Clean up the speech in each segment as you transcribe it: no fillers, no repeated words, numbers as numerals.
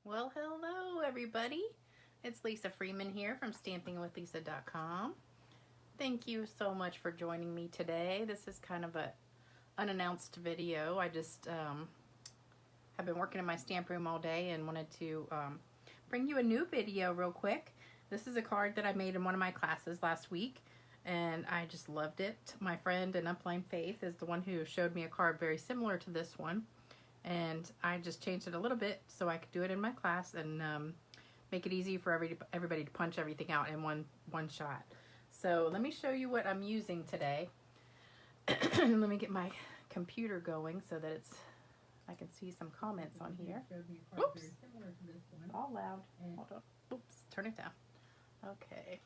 Well, hello everybody. It's Lisa Freeman here from stampingwithlisa.com. Thank you so much for joining me today. This is kind of a unannounced video. I just have been working in my stamp room all day and wanted to bring you a new video real quick. This is a card that I made in one of my classes last week and I just loved it. My friend in Upline Faith is the one who showed me a card very similar to this one. And I just changed it a little bit so I could do it in my class and make it easy for everybody to punch everything out in one shot. So let me show you what I'm using today. Let me get my computer going so that I can see some comments on here. Oops, all loud. Hold on. Oops, turn it down. Okay.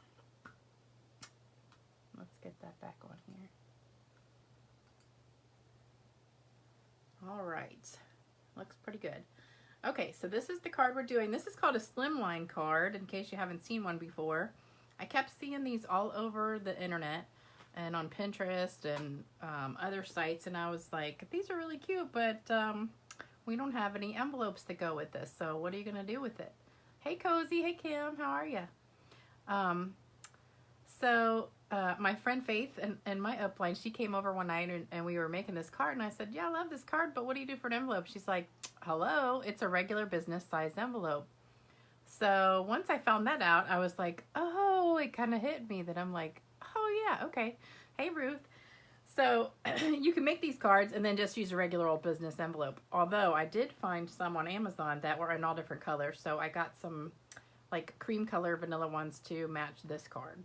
Let's get that back on here. All right, looks pretty good. Okay, so this is the card we're doing. This is called a Slimline card, in case you haven't seen one before. I kept seeing these all over the internet and on Pinterest and other sites, and I was like, these are really cute, but we don't have any envelopes that go with this, so what are you gonna do with it? Hey Cozy, hey Kim, how are you? My friend Faith and my upline, she came over one night and we were making this card and I said, yeah, I love this card, but what do you do for an envelope? She's like, hello, it's a regular business size envelope. So once I found that out, I was like, oh, it kind of hit me that I'm like, oh yeah, okay. Hey Ruth. So you can make these cards and then just use a regular old business envelope. Although I did find some on Amazon that were in all different colors. So I got some like cream color vanilla ones to match this card.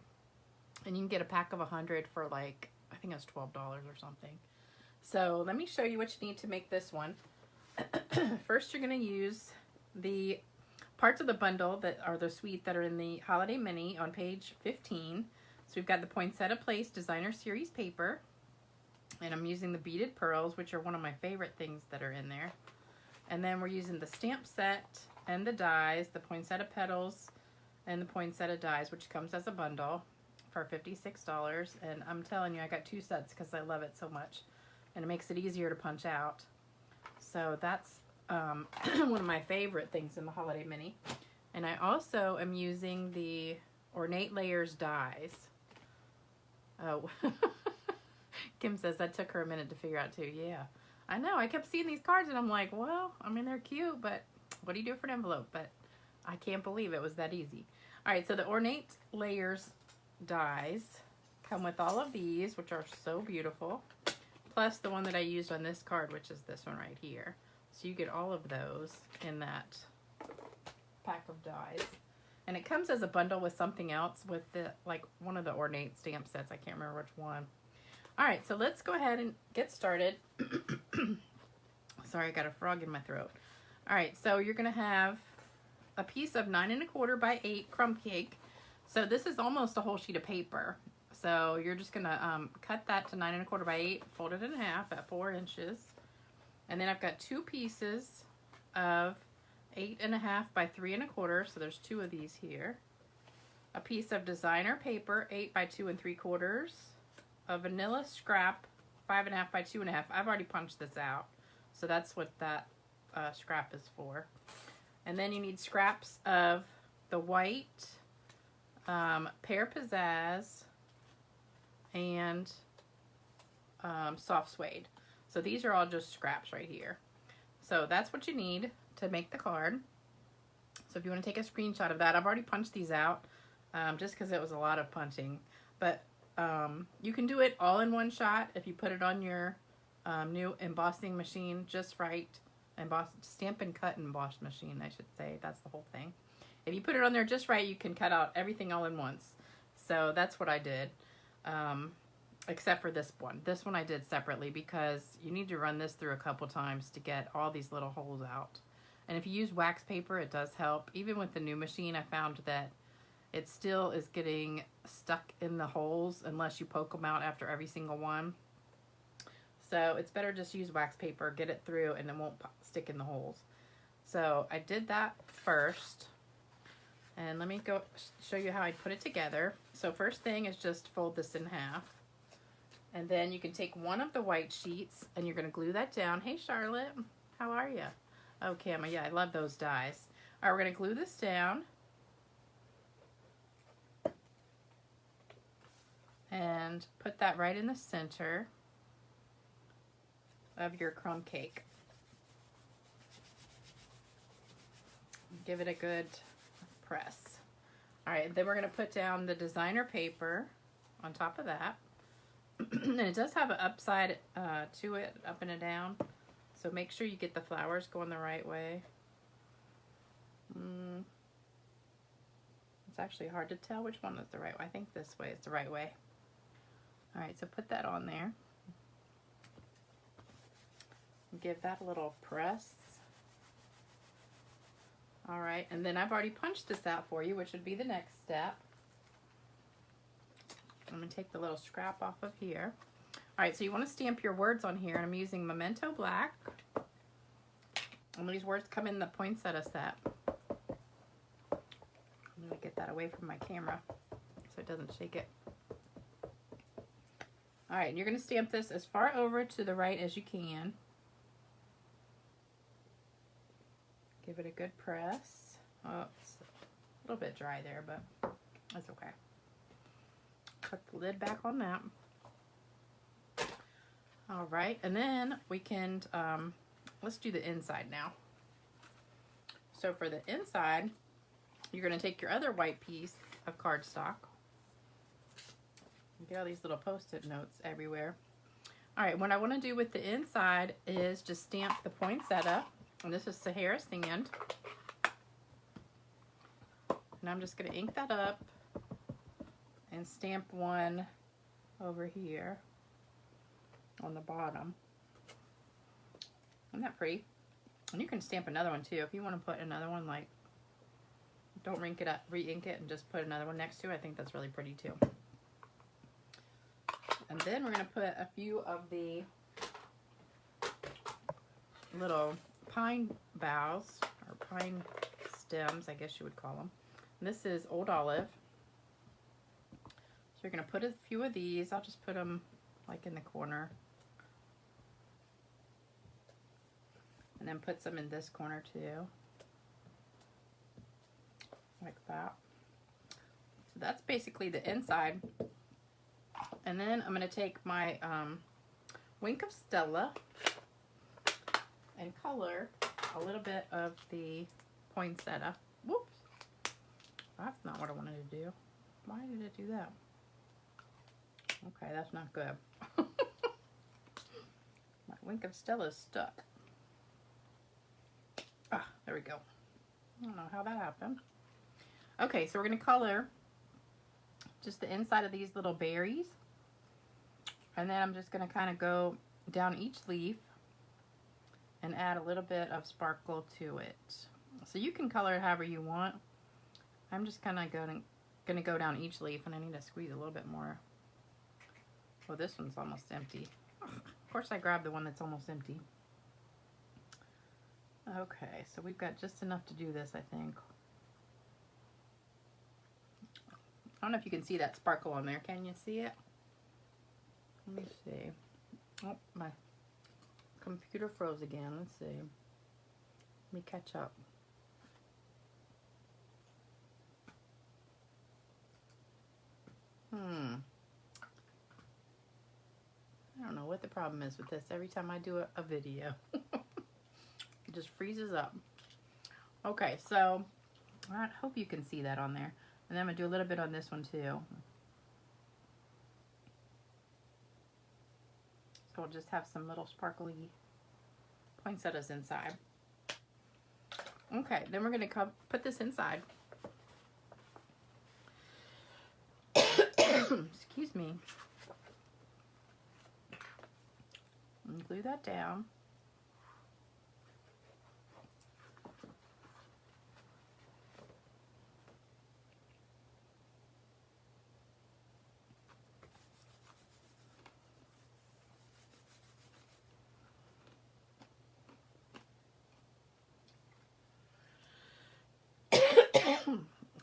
And you can get a pack of 100 for like, I think it's $12 or something. So let me show you what you need to make this one. First, you're going to use the parts of the bundle that are the suite that are in the Holiday Mini on page 15. So we've got the Poinsettia Petals Designer Series paper. And I'm using the beaded pearls, which are one of my favorite things that are in there. And then we're using the stamp set and the dies, the Poinsettia Petals and the Poinsettia dies, which comes as a bundle for $56, and I'm telling you, I got 2 sets because I love it so much, and it makes it easier to punch out. So that's one of my favorite things in the Holiday Mini. And I also am using the Ornate Layers dies. Oh, Kim says that took her a minute to figure out too. Yeah, I know. I kept seeing these cards and I'm like, well, I mean, they're cute, but what do you do for an envelope? But I can't believe it was that easy. All right, so the Ornate Layers dies come with all of these, which are so beautiful, plus the one that I used on this card, which is this one right here. So you get all of those in that pack of dies, and it comes as a bundle with something else, with the like one of the ornate stamp sets. I can't remember which one. All right, so let's go ahead and get started. Sorry, I got a frog in my throat. All right, so you're gonna have a piece of 9 1/4 by 8 crumb cake. So this is almost a whole sheet of paper. So you're just gonna cut that to 9 1/4 by 8, fold it in half at 4 inches. And then I've got 2 pieces of 8 1/2 by 3 1/4. So there's 2 of these here. A piece of designer paper, 8 by 2 3/4. A vanilla scrap, 5 1/2 by 2 1/2. I've already punched this out. So that's what that scrap is for. And then you need scraps of the white, Pear Pizzazz, and soft suede. So these are all just scraps right here. So that's what you need to make the card. So if you want to take a screenshot of that, I've already punched these out just because it was a lot of punching. But you can do it all in one shot if you put it on your new embossing machine just right. Stamp and cut emboss machine, I should say. That's the whole thing. If you put it on there just right, you can cut out everything all in once. So that's what I did, except for this one. This one I did separately because you need to run this through a couple times to get all these little holes out. And if you use wax paper, it does help. Even with the new machine, I found that it still is getting stuck in the holes unless you poke them out after every single one. So it's better just use wax paper, get it through, and it won't stick in the holes. So I did that first. And let me go show you how I put it together. So first thing is just fold this in half. And then you can take one of the white sheets and you're going to glue that down. Hey Charlotte, how are you? Oh, Cama, yeah, I love those dies. All right, we're going to glue this down. And put that right in the center of your crumb cake. Give it a good press. All right, then we're going to put down the designer paper on top of that. And it does have an upside to it, up and a down. So make sure you get the flowers going the right way. It's actually hard to tell which one is the right way. I think this way is the right way. All right, so put that on there. Give that a little press. All right, and then I've already punched this out for you, which would be the next step. I'm going to take the little scrap off of here. All right, so you want to stamp your words on here, and I'm using Memento Black. And these words come in the poinsettia set. I'm going to get that away from my camera so it doesn't shake it. All right, and you're going to stamp this as far over to the right as you can. Give it a good press. Oh, it's a little bit dry there, but that's okay. Put the lid back on that. All right, and then we can, let's do the inside now. So for the inside, you're going to take your other white piece of cardstock. Get all these little post-it notes everywhere. All right, what I want to do with the inside is just stamp the poinsettia. And this is Sahara Sand. And I'm just going to ink that up and stamp one over here on the bottom. Isn't that pretty? And you can stamp another one too. If you want to put another one, like, don't ink it up, re-ink it, and just put another one next to it. I think that's really pretty too. And then we're going to put a few of the little pine boughs, or pine stems, I guess you would call them. And this is Old Olive. So you're going to put a few of these. I'll just put them like in the corner. And then put some in this corner too. Like that. So that's basically the inside. And then I'm going to take my Wink of Stella and color a little bit of the poinsettia. Whoops. That's not what I wanted to do. Why did it do that? Okay, that's not good. My Wink of Stella is stuck. Ah, there we go. I don't know how that happened. Okay, so we're going to color just the inside of these little berries. And then I'm just going to kind of go down each leaf and add a little bit of sparkle to it. So you can color it however you want. I'm just kind of going to go down each leaf, and I need to squeeze a little bit more. Well, this one's almost empty. Of course, I grabbed the one that's almost empty. Okay, so we've got just enough to do this, I think. I don't know if you can see that sparkle on there. Can you see it? Let me see. Oh, my computer froze again. Let's see. Let me catch up. I don't know what the problem is with this. Every time I do a video, it just freezes up. Okay, so I hope you can see that on there. And then I'm going to do a little bit on this one too. So we'll just have some little sparkly poinsettias inside. Okay, then we're going to put this inside. Excuse me. And glue that down.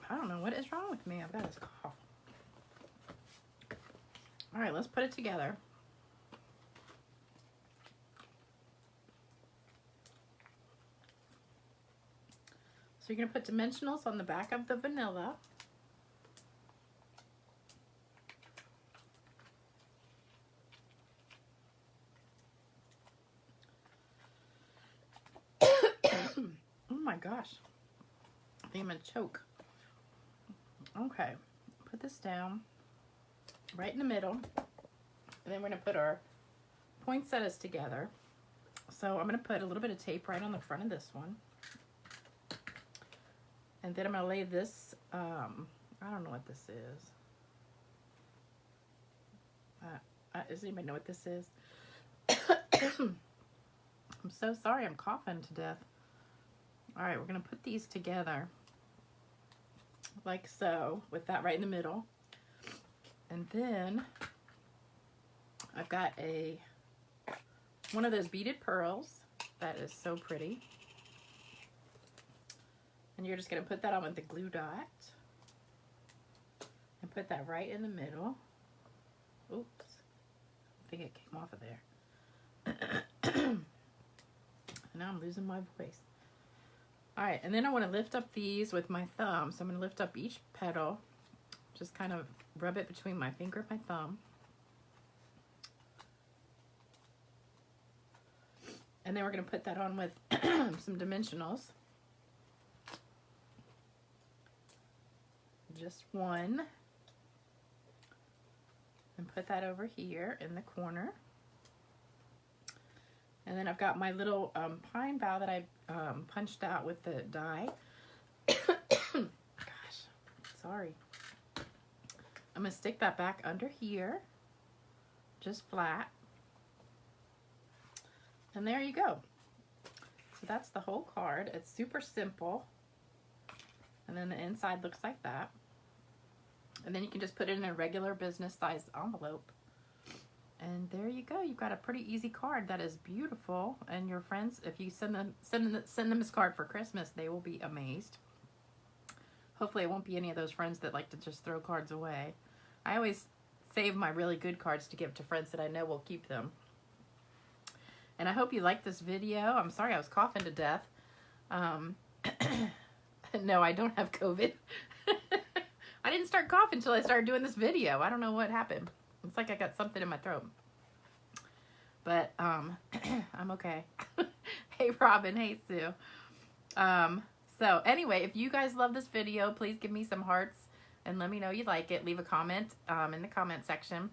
I don't know what is wrong with me. I've got this cough. All right, let's put it together. So you're going to put dimensionals on the back of the vanilla. Oh my gosh. I think I'm going to choke. Okay. Put this down right in the middle. And then we're going to put our poinsettias together. So I'm going to put a little bit of tape right on the front of this one. And then I'm going to lay this, I don't know what this is. Does anybody know what this is? I'm so sorry, I'm coughing to death. All right, we're going to put these together like so, with that right in the middle. And then I've got one of those beaded pearls that is so pretty. And you're just going to put that on with the glue dot. And put that right in the middle. Oops. I think it came off of there. Now I'm losing my voice. Alright, and then I want to lift up these with my thumb. So I'm going to lift up each petal. Just kind of rub it between my finger and my thumb. And then we're going to put that on with some dimensionals. Just one. And put that over here in the corner. And then I've got my little pine bough that I punched out with the die. Gosh, sorry. I'm going to stick that back under here, just flat. And there you go. So that's the whole card. It's super simple. And then the inside looks like that. And then you can just put it in a regular business size envelope. And there you go. You've got a pretty easy card that is beautiful. And your friends, if you send them this card for Christmas, they will be amazed. Hopefully it won't be any of those friends that like to just throw cards away. I always save my really good cards to give to friends that I know will keep them. And I hope you liked this video. I'm sorry I was coughing to death. No, I don't have COVID. I didn't start coughing until I started doing this video. I don't know what happened. It's like I got something in my throat. But I'm okay. Hey Robin, hey Sue. So anyway, if you guys love this video, please give me some hearts and let me know you like it. Leave a comment in the comment section.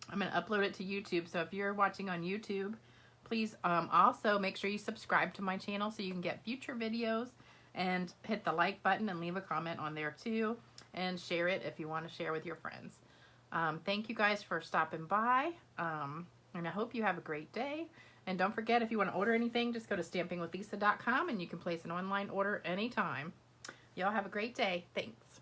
I'm going to upload it to YouTube. So if you're watching on YouTube, please also make sure you subscribe to my channel so you can get future videos, and hit the like button and leave a comment on there too, and share it if you want to share with your friends. Thank you guys for stopping by, and I hope you have a great day. And don't forget, if you want to order anything, just go to stampingwithlisa.com and you can place an online order anytime. Y'all have a great day. Thanks.